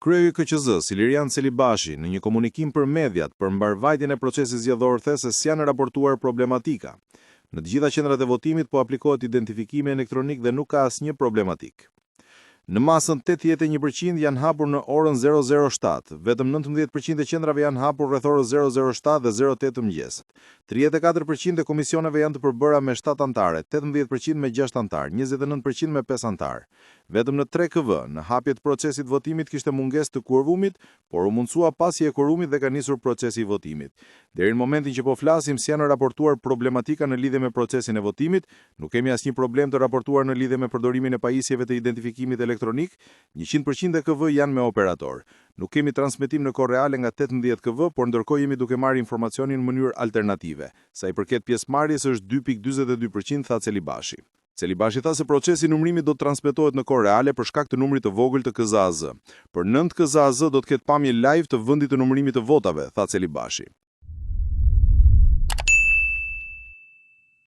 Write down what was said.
Kryeu i KQZ, Ilirian Celibashi, në një komunikim për mediat për mbarvajtjen e procesit zgjedhor the se s'janë raportuar problematika. Në të gjitha qendrat e votimit po aplikohet identifikimi elektronik dhe nuk ka asnjë problematik. Në masën 81% janë hapur në orën 007, vetëm 19% e qendrave janë hapur rreth orës 007 dhe 08 të mëngjesit. 34% e komisioneve janë të përbëra me 7 anëtarë, 18% me 6 anëtarë, 29% me 5 anëtarë. Vetëm në 3 KV, në hapjet procesit votimit kishte mungesë të kuorumit, por u mundsua pasi e kuorumit dhe ka nisur procesi i votimit. Deri në momentin që po flasim, s'janë raportuar problematika në lidhje me procesin e votimit, nuk kemi asnjë problem të raportuar në lidhje me përdorimin e pajisjeve të identifikimit elektronik, 100% e KV janë me operator. Nuk kemi transmetim në kohë reale nga 18 KV, por ndërkohë jemi duke marrë informacionin në mënyrë alternative. Sa i përket pjesëmarrjes është 2.42%, tha Celibashi. Celibashi tha se procesi i numërimit do të transmetohet në kohë reale për shkak të numrit të vogël të KZAZ. Për 9 KZAZ do të ketë pamje live të vendit të numërimit të votave, tha Celibashi.